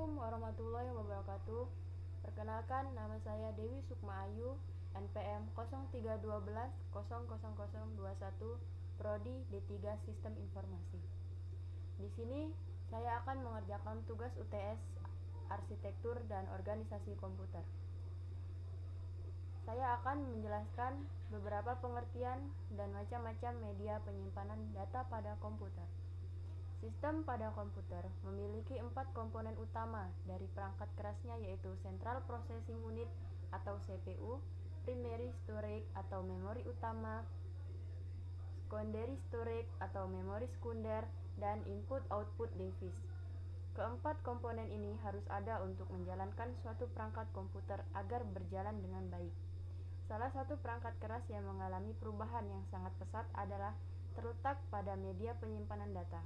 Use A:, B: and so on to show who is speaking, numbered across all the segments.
A: Assalamualaikum warahmatullahi wabarakatuh. Perkenalkan, nama saya Dewi Sukma Ayu, NPM 0312000021, Prodi D3 Sistem Informasi. Di sini saya akan mengerjakan tugas UTS Arsitektur dan Organisasi Komputer. Saya akan menjelaskan beberapa pengertian dan macam-macam media penyimpanan data pada komputer. Sistem pada komputer memiliki 4 komponen utama dari perangkat kerasnya, yaitu Central Processing Unit atau CPU, Primary Storage atau memori utama, Secondary Storage atau memori sekunder, dan Input-Output Device. Keempat komponen ini harus ada untuk menjalankan suatu perangkat komputer agar berjalan dengan baik. Salah satu perangkat keras yang mengalami perubahan yang sangat pesat adalah terletak pada media penyimpanan data.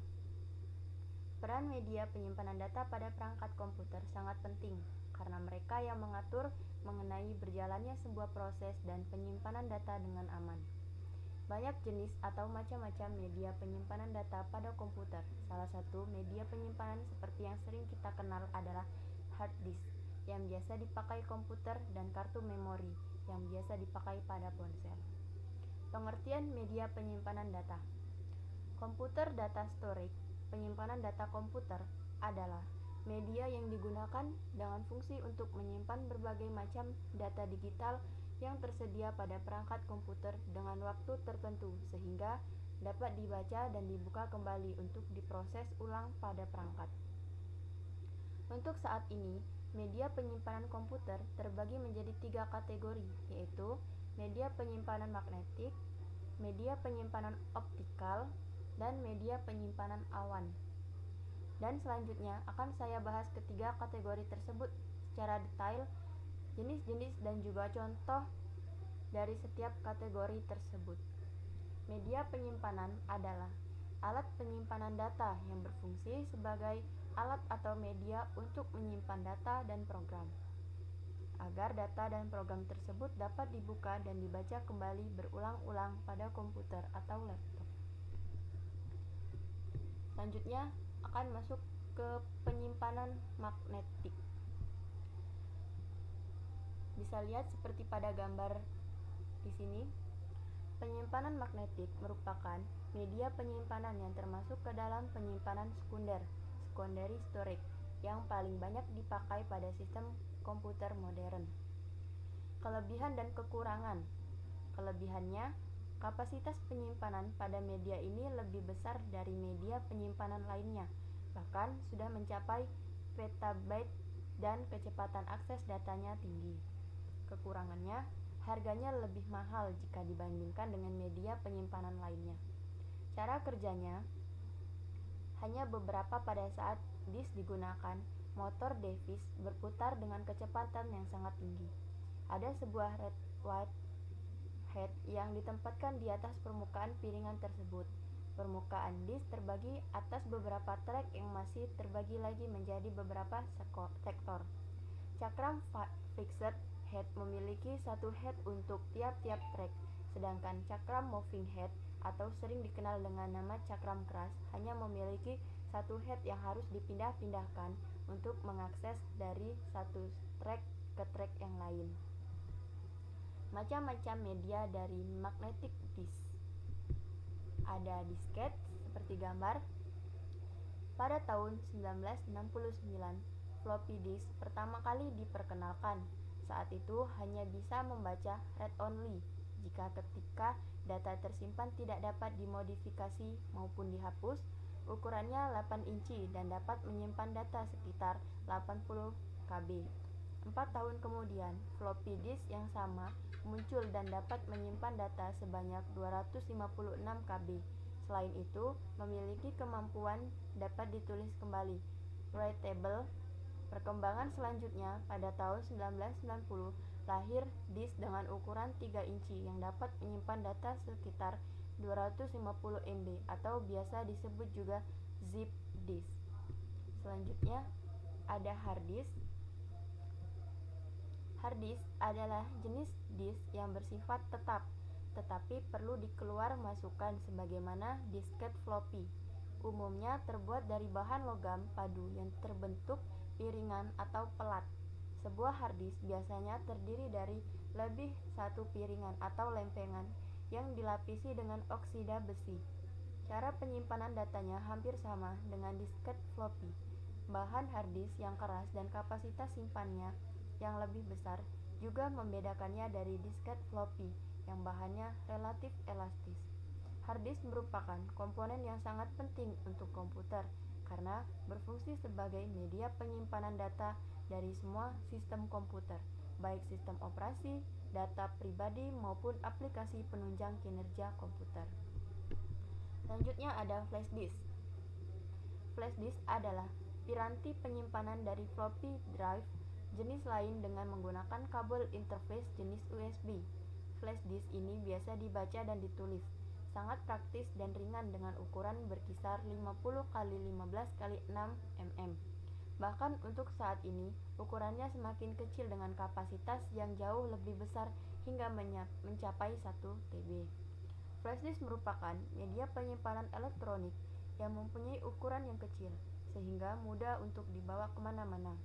A: Peran media penyimpanan data pada perangkat komputer sangat penting karena mereka yang mengatur mengenai berjalannya sebuah proses dan penyimpanan data dengan aman. Banyak jenis atau macam-macam media penyimpanan data pada komputer. Salah satu media penyimpanan seperti yang sering kita kenal adalah hard disk yang biasa dipakai komputer dan kartu memori yang biasa dipakai pada ponsel. Pengertian media penyimpanan data. Komputer data storage, penyimpanan data komputer, adalah media yang digunakan dengan fungsi untuk menyimpan berbagai macam data digital yang tersedia pada perangkat komputer dengan waktu tertentu sehingga dapat dibaca dan dibuka kembali untuk diproses ulang pada perangkat. Untuk saat ini, media penyimpanan komputer terbagi menjadi 3 kategori, yaitu media penyimpanan magnetik, media penyimpanan optikal, dan media penyimpanan awan. Dan selanjutnya akan saya bahas ketiga kategori tersebut secara detail, jenis-jenis dan juga contoh dari setiap kategori tersebut. Media penyimpanan adalah alat penyimpanan data yang berfungsi sebagai alat atau media untuk menyimpan data dan program, agar data dan program tersebut dapat dibuka dan dibaca kembali berulang-ulang pada komputer atau laptop. Selanjutnya akan masuk ke penyimpanan magnetik. Bisa lihat seperti pada gambar di sini. Penyimpanan magnetik merupakan media penyimpanan yang termasuk ke dalam penyimpanan sekunder, secondary storage, yang paling banyak dipakai pada sistem komputer modern. Kelebihan dan kekurangan. Kelebihannya, kapasitas penyimpanan pada media ini lebih besar dari media penyimpanan lainnya, bahkan sudah mencapai petabyte dan kecepatan akses datanya tinggi. Kekurangannya, harganya lebih mahal jika dibandingkan dengan media penyimpanan lainnya. Cara kerjanya, hanya beberapa pada saat disk digunakan, motor device berputar dengan kecepatan yang sangat tinggi. Ada sebuah red white head yang ditempatkan di atas permukaan piringan tersebut. Permukaan disk terbagi atas beberapa track yang masih terbagi lagi menjadi beberapa sektor. Cakram fixed head memiliki satu head untuk tiap-tiap track, sedangkan cakram moving head atau sering dikenal dengan nama cakram keras hanya memiliki satu head yang harus dipindah-pindahkan untuk mengakses dari satu track ke track yang lain. Macam-macam media dari magnetic disk. Ada disket seperti gambar. Pada tahun 1969, floppy disk pertama kali diperkenalkan. Saat itu hanya bisa membaca read only jika ketika data tersimpan tidak dapat dimodifikasi maupun dihapus. Ukurannya 8 inci dan dapat menyimpan data sekitar 80 KB. 4 tahun kemudian, floppy disk yang sama muncul dan dapat menyimpan data sebanyak 256 KB. Selain itu, memiliki kemampuan dapat ditulis kembali, writable. Perkembangan selanjutnya, pada tahun 1990, lahir disk dengan ukuran 3 inci yang dapat menyimpan data sekitar 250 MB atau biasa disebut juga zip disk. Selanjutnya, ada hard disk. Hard disk adalah jenis disk yang bersifat tetap, tetapi perlu dikeluar masukkan sebagaimana disket floppy. Umumnya terbuat dari bahan logam padu yang terbentuk piringan atau pelat. Sebuah hard disk biasanya terdiri dari lebih satu piringan atau lempengan yang dilapisi dengan oksida besi. Cara penyimpanan datanya hampir sama dengan disket floppy. Bahan hard disk yang keras dan kapasitas simpannya yang lebih besar juga membedakannya dari disket floppy yang bahannya relatif elastis. Hard disk merupakan komponen yang sangat penting untuk komputer karena berfungsi sebagai media penyimpanan data dari semua sistem komputer, baik sistem operasi, data pribadi maupun aplikasi penunjang kinerja komputer. Selanjutnya ada flash disk. Flash disk adalah piranti penyimpanan dari floppy drive jenis lain dengan menggunakan kabel interface jenis USB. Flash disk ini biasa dibaca dan ditulis, sangat praktis dan ringan dengan ukuran berkisar 50 x 15 x 6 mm. Bahkan untuk saat ini, ukurannya semakin kecil dengan kapasitas yang jauh lebih besar hingga mencapai 1 TB. Flash disk merupakan media penyimpanan elektronik yang mempunyai ukuran yang kecil, sehingga mudah untuk dibawa kemana-mana.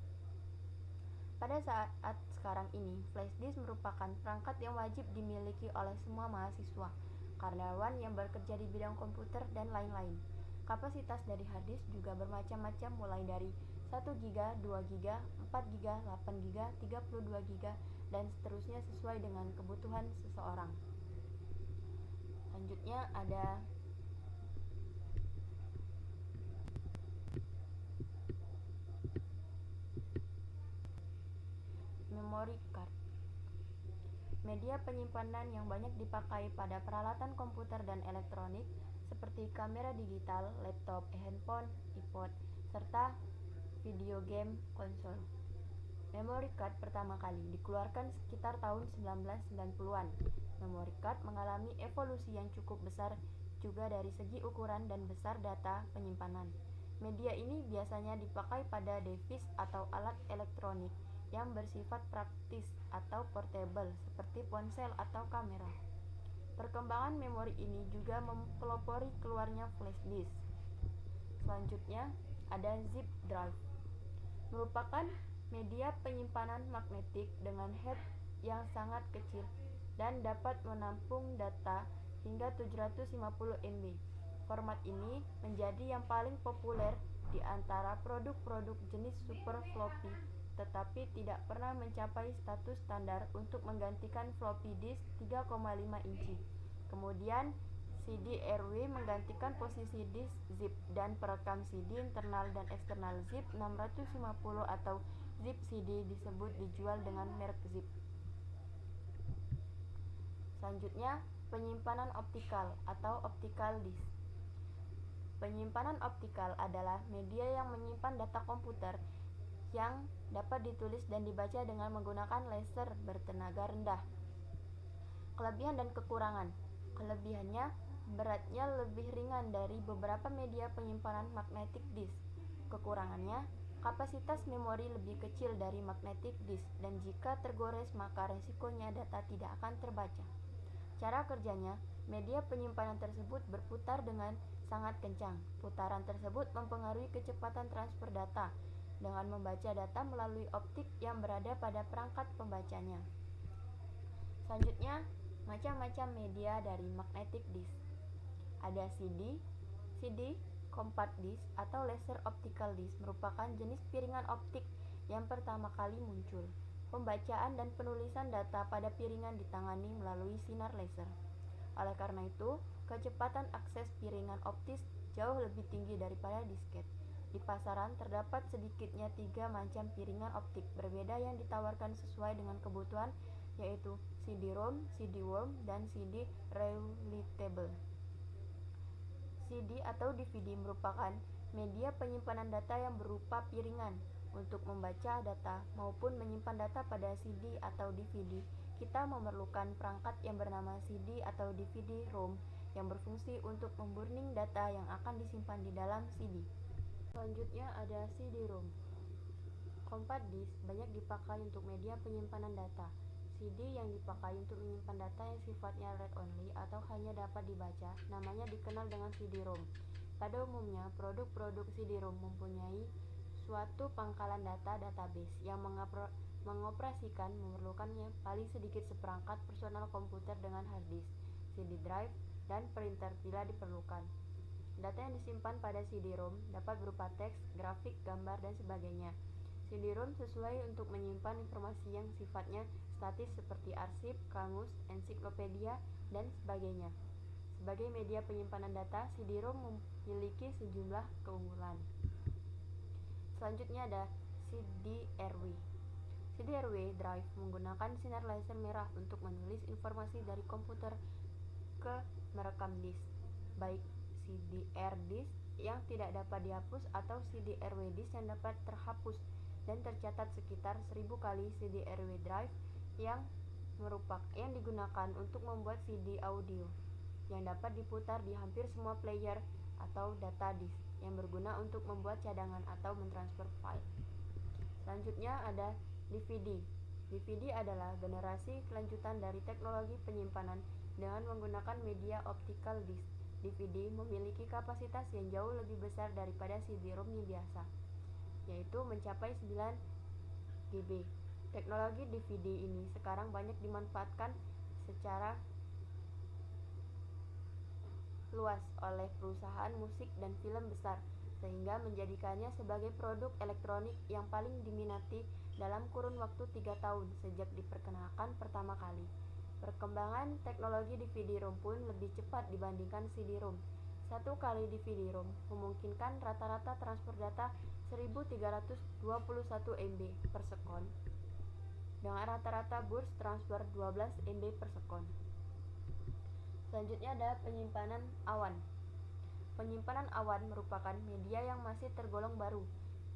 A: Pada saat sekarang ini, flash disk merupakan perangkat yang wajib dimiliki oleh semua mahasiswa, karyawan yang bekerja di bidang komputer, dan lain-lain. Kapasitas dari hard disk juga bermacam-macam mulai dari 1 GB, 2 GB, 4 GB, 8 GB, 32 GB, dan seterusnya sesuai dengan kebutuhan seseorang. Selanjutnya ada memory card. Media penyimpanan yang banyak dipakai pada peralatan komputer dan elektronik seperti kamera digital, laptop, handphone, iPod, serta video game konsol. Memory card pertama kali dikeluarkan sekitar tahun 1990-an. Memory card mengalami evolusi yang cukup besar juga dari segi ukuran dan besar data penyimpanan. Media ini biasanya dipakai pada device atau alat elektronik yang bersifat praktis atau portable seperti ponsel atau kamera. Perkembangan memori ini juga mempelopori keluarnya flash disk. Selanjutnya ada zip drive. Merupakan media penyimpanan magnetik dengan head yang sangat kecil dan dapat menampung data hingga 750 MB. Format ini menjadi yang paling populer di antara produk-produk jenis super floppy, tetapi tidak pernah mencapai status standar untuk menggantikan floppy disk 3,5 inci. Kemudian CD-RW menggantikan posisi disk zip dan perekam CD internal dan eksternal zip 650 atau zip CD disebut dijual dengan merek zip. Selanjutnya, penyimpanan optikal atau optical disk. Penyimpanan optikal adalah media yang menyimpan data komputer yang dapat ditulis dan dibaca dengan menggunakan laser bertenaga rendah. Kelebihan dan kekurangan. Kelebihannya, beratnya lebih ringan dari beberapa media penyimpanan magnetic disk. Kekurangannya, kapasitas memori lebih kecil dari magnetic disk dan jika tergores maka resikonya data tidak akan terbaca. Cara kerjanya, media penyimpanan tersebut berputar dengan sangat kencang. Putaran tersebut mempengaruhi kecepatan transfer data dengan membaca data melalui optik yang berada pada perangkat pembacanya. Selanjutnya, macam-macam media dari magnetic disk. Ada CD, compact disk atau laser optical disk merupakan jenis piringan optik yang pertama kali muncul. Pembacaan dan penulisan data pada piringan ditangani melalui sinar laser. Oleh karena itu, kecepatan akses piringan optis jauh lebih tinggi daripada disket. Di pasaran terdapat sedikitnya 3 macam piringan optik berbeda yang ditawarkan sesuai dengan kebutuhan, yaitu CD-ROM, CD-WORM, dan CD-Rewritable. CD atau DVD merupakan media penyimpanan data yang berupa piringan. Untuk membaca data maupun menyimpan data pada CD atau DVD, kita memerlukan perangkat yang bernama CD atau DVD-ROM yang berfungsi untuk memburning data yang akan disimpan di dalam CD. Selanjutnya ada CD-ROM. Compact disk banyak dipakai untuk media penyimpanan data. CD yang dipakai untuk menyimpan data yang sifatnya read only atau hanya dapat dibaca, namanya dikenal dengan CD-ROM. Pada umumnya, produk-produk CD-ROM mempunyai suatu pangkalan data database yang mengoperasikan memerlukannya paling sedikit seperangkat personal komputer dengan hard disk, CD drive, dan printer bila diperlukan. Data yang disimpan pada CD-ROM dapat berupa teks, grafik, gambar, dan sebagainya. CD-ROM sesuai untuk menyimpan informasi yang sifatnya statis seperti arsip, kamus, ensiklopedia, dan sebagainya. Sebagai media penyimpanan data, CD-ROM memiliki sejumlah keunggulan. Selanjutnya ada CD-RW. CD-RW drive menggunakan sinar laser merah untuk menulis informasi dari komputer ke merekam disk, baik CD-R disk yang tidak dapat dihapus atau CD-RW disk yang dapat terhapus, dan tercatat sekitar 1000 kali CD-RW drive yang digunakan untuk membuat CD audio yang dapat diputar di hampir semua player atau data disk yang berguna untuk membuat cadangan atau mentransfer file. Selanjutnya ada DVD. DVD adalah generasi kelanjutan dari teknologi penyimpanan dengan menggunakan media optical disk. DVD memiliki kapasitas yang jauh lebih besar daripada CD-ROM yang biasa, yaitu mencapai 9 GB. Teknologi DVD ini sekarang banyak dimanfaatkan secara luas oleh perusahaan musik dan film besar, sehingga menjadikannya sebagai produk elektronik yang paling diminati dalam kurun waktu 3 tahun sejak diperkenalkan pertama kali. Perkembangan teknologi DVD-ROM pun lebih cepat dibandingkan CD-ROM. Satu kali DVD-ROM memungkinkan rata-rata transfer data 1321 MB per sekon dengan rata-rata burst transfer 12 MB per sekon. Selanjutnya ada penyimpanan awan. Penyimpanan awan merupakan media yang masih tergolong baru.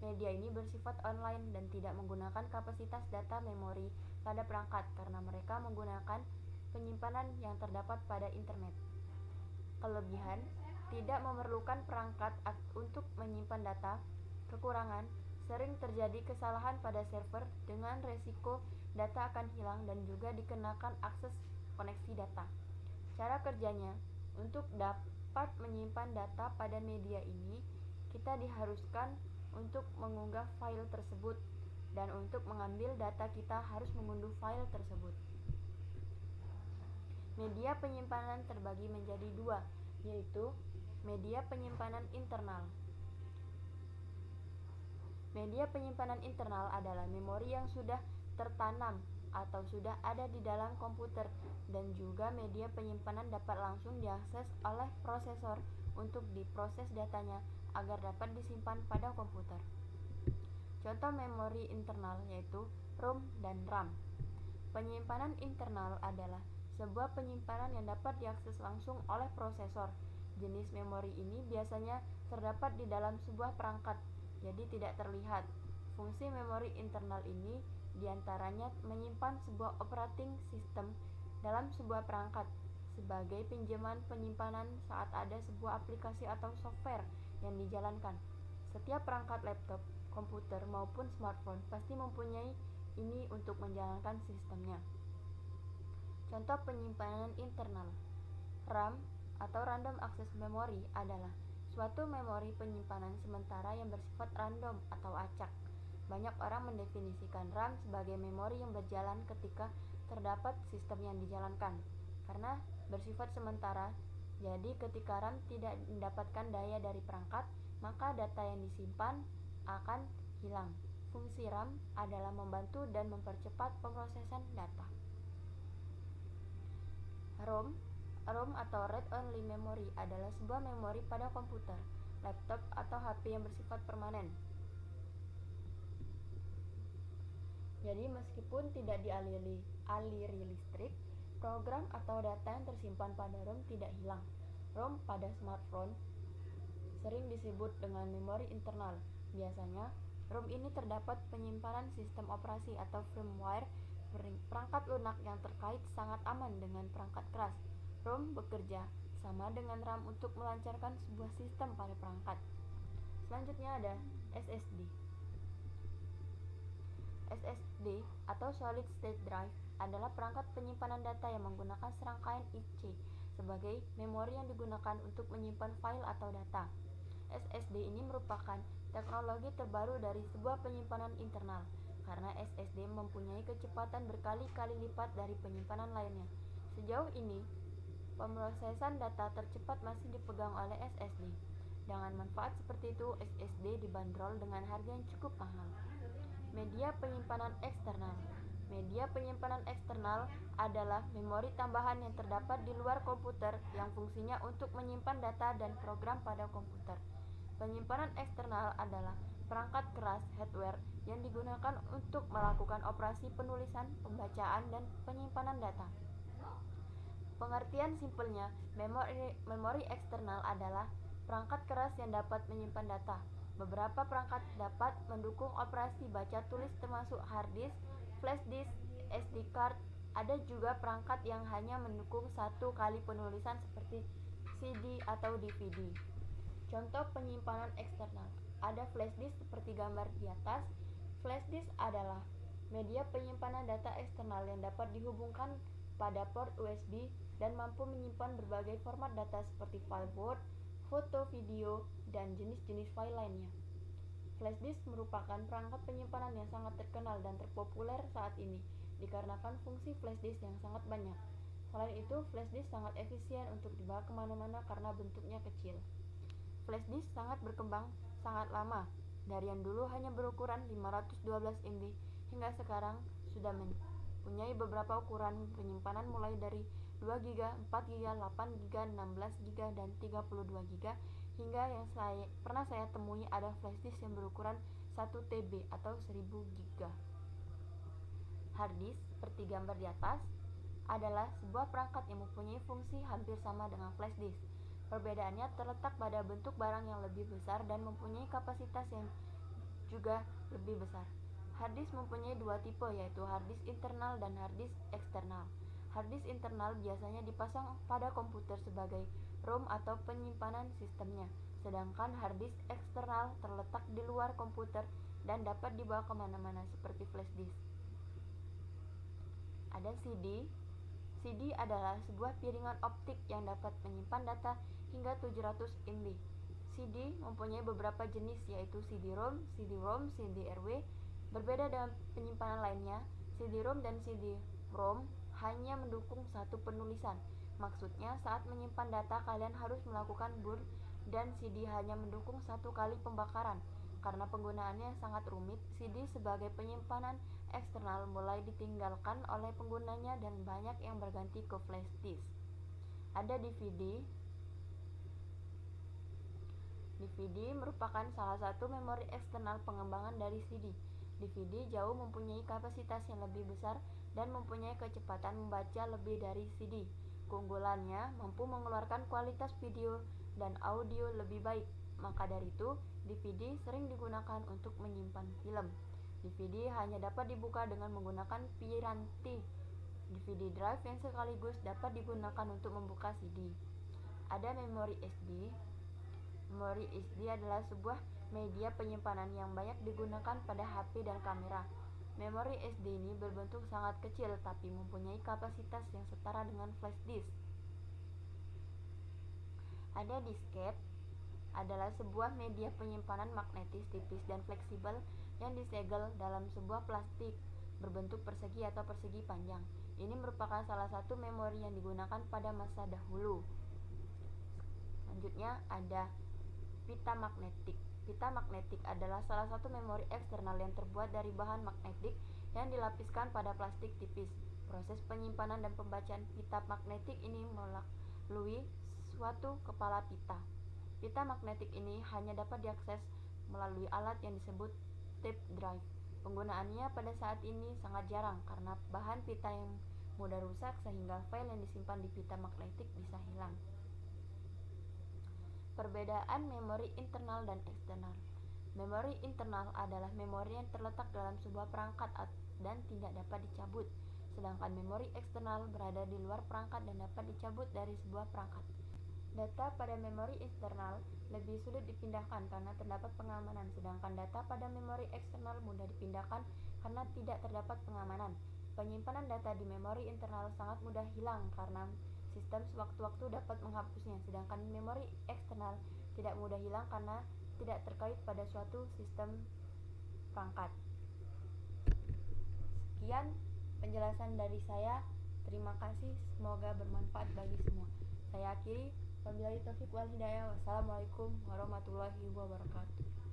A: Media ini bersifat online dan tidak menggunakan kapasitas data memori pada perangkat karena mereka menggunakan penyimpanan yang terdapat pada internet. Kelebihan, tidak memerlukan perangkat untuk menyimpan data. Kekurangan, sering terjadi kesalahan pada server dengan resiko data akan hilang dan juga dikenakan akses koneksi data. Cara kerjanya, untuk dapat menyimpan data pada media ini, kita diharuskan untuk mengunggah file tersebut, dan untuk mengambil data kita harus mengunduh file tersebut. Media penyimpanan terbagi menjadi dua, yaitu media penyimpanan internal. Media penyimpanan internal adalah memori yang sudah tertanam atau sudah ada di dalam komputer, dan juga media penyimpanan dapat langsung diakses oleh prosesor untuk diproses datanya agar dapat disimpan pada komputer. Contoh memori internal yaitu ROM dan RAM. Penyimpanan internal adalah sebuah penyimpanan yang dapat diakses langsung oleh prosesor. Jenis memori ini biasanya terdapat di dalam sebuah perangkat, jadi tidak terlihat. Fungsi memori internal ini diantaranya menyimpan sebuah operating system dalam sebuah perangkat sebagai pinjaman penyimpanan saat ada sebuah aplikasi atau software yang dijalankan. Setiap perangkat laptop, komputer maupun smartphone pasti mempunyai ini untuk menjalankan sistemnya. Contoh penyimpanan internal. RAM atau Random Access Memory adalah suatu memori penyimpanan sementara yang bersifat random atau acak. Banyak orang mendefinisikan RAM sebagai memori yang berjalan ketika terdapat sistem yang dijalankan. Karena bersifat sementara, jadi ketika RAM tidak mendapatkan daya dari perangkat, maka data yang disimpan akan hilang. Fungsi RAM adalah membantu dan mempercepat pemrosesan data. ROM atau Read Only Memory adalah sebuah memori pada komputer, laptop, atau HP yang bersifat permanen. Jadi meskipun tidak dialiri listrik, program atau data yang tersimpan pada ROM tidak hilang. ROM pada smartphone sering disebut dengan memori internal. Biasanya, ROM ini terdapat penyimpanan sistem operasi atau firmware perangkat lunak yang terkait sangat aman dengan perangkat keras. ROM bekerja sama dengan RAM untuk melancarkan sebuah sistem pada perangkat. Selanjutnya ada SSD. SSD atau Solid State Drive adalah perangkat penyimpanan data yang menggunakan serangkaian IC sebagai memori yang digunakan untuk menyimpan file atau data. SSD ini merupakan teknologi terbaru dari sebuah penyimpanan internal, karena SSD mempunyai kecepatan berkali-kali lipat dari penyimpanan lainnya. Sejauh ini, pemrosesan data tercepat masih dipegang oleh SSD. Dengan manfaat seperti itu, SSD dibanderol dengan harga yang cukup mahal. Media penyimpanan eksternal. Media penyimpanan eksternal adalah memori tambahan yang terdapat di luar komputer yang fungsinya untuk menyimpan data dan program pada komputer. Penyimpanan eksternal adalah perangkat keras hardware yang digunakan untuk melakukan operasi penulisan, pembacaan, dan penyimpanan data. Pengertian simpelnya, memori eksternal adalah perangkat keras yang dapat menyimpan data. Beberapa perangkat dapat mendukung operasi baca tulis termasuk hard disk, flash disk, SD card. Ada juga perangkat yang hanya mendukung satu kali penulisan seperti CD atau DVD. Contoh penyimpanan eksternal. Ada flash disk seperti gambar di atas. Flash disk adalah media penyimpanan data eksternal yang dapat dihubungkan pada port USB dan mampu menyimpan berbagai format data seperti file Word, foto, video, dan jenis-jenis file lainnya. Flash disk merupakan perangkat penyimpanan yang sangat terkenal dan terpopuler saat ini dikarenakan fungsi flash disk yang sangat banyak. Selain itu, flash disk sangat efisien untuk dibawa kemana-mana karena bentuknya kecil. Flash disk sangat berkembang sangat lama, dari yang dulu hanya berukuran 512 MB hingga sekarang sudah mempunyai beberapa ukuran penyimpanan mulai dari 2 GB, 4 GB, 8 GB, 16 GB, dan 32 GB, hingga yang pernah saya temui ada flash disk yang berukuran 1 TB atau 1000 GB. Hard disk, seperti gambar di atas, adalah sebuah perangkat yang mempunyai fungsi hampir sama dengan flash disk. Perbedaannya terletak pada bentuk barang yang lebih besar dan mempunyai kapasitas yang juga lebih besar. Hard disk mempunyai dua tipe, yaitu hard disk internal dan hard disk eksternal. Hard disk internal biasanya dipasang pada komputer sebagai ROM atau penyimpanan sistemnya, sedangkan hard disk eksternal terletak di luar komputer dan dapat dibawa kemana-mana seperti flash disk. Ada CD. CD adalah sebuah piringan optik yang dapat menyimpan data hingga 700 MB. CD mempunyai beberapa jenis, yaitu CD-ROM, CD-ROM, CD-RW. Berbeda dengan penyimpanan lainnya, CD-ROM dan CD-ROM hanya mendukung satu penulisan. Maksudnya, saat menyimpan data kalian harus melakukan burn, dan CD hanya mendukung satu kali pembakaran. Karena penggunaannya sangat rumit, CD sebagai penyimpanan eksternal mulai ditinggalkan oleh penggunanya dan banyak yang berganti ke flash disk. Ada DVD. DVD merupakan salah satu memori eksternal pengembangan dari CD. DVD jauh mempunyai kapasitas yang lebih besar dan mempunyai kecepatan membaca lebih dari CD. Keunggulannya mampu mengeluarkan kualitas video dan audio lebih baik. Maka dari itu, DVD sering digunakan untuk menyimpan film. DVD hanya dapat dibuka dengan menggunakan piranti DVD drive yang sekaligus dapat digunakan untuk membuka CD. Ada memori SD. Memori SD adalah sebuah media penyimpanan yang banyak digunakan pada HP dan kamera. Memori SD ini berbentuk sangat kecil tapi mempunyai kapasitas yang setara dengan flash disk. Ada disket. Adalah sebuah media penyimpanan magnetis tipis dan fleksibel yang disegel dalam sebuah plastik berbentuk persegi atau persegi panjang. Ini merupakan salah satu memori yang digunakan pada masa dahulu. Selanjutnya ada pita magnetik. Pita magnetik adalah salah satu memori eksternal yang terbuat dari bahan magnetik yang dilapiskan pada plastik tipis. Proses penyimpanan dan pembacaan pita magnetik ini melalui suatu kepala pita. Pita magnetik ini hanya dapat diakses melalui alat yang disebut tape drive. Penggunaannya pada saat ini sangat jarang karena bahan pita yang mudah rusak sehingga file yang disimpan di pita magnetik bisa hilang. Perbedaan memori internal dan eksternal. Memori internal adalah memori yang terletak dalam sebuah perangkat dan tidak dapat dicabut, sedangkan memori eksternal berada di luar perangkat dan dapat dicabut dari sebuah perangkat. Data pada memori internal lebih sulit dipindahkan karena terdapat pengamanan, sedangkan data pada memori eksternal mudah dipindahkan karena tidak terdapat pengamanan. Penyimpanan data di memori internal sangat mudah hilang karena sistem sewaktu-waktu dapat menghapusnya, sedangkan memori eksternal tidak mudah hilang karena tidak terkait pada suatu sistem perangkat. Sekian penjelasan dari saya. Terima kasih, semoga bermanfaat bagi semua. Saya akhiri, wabillahi taufiq wal hidayah. Wassalamualaikum warahmatullahi wabarakatuh.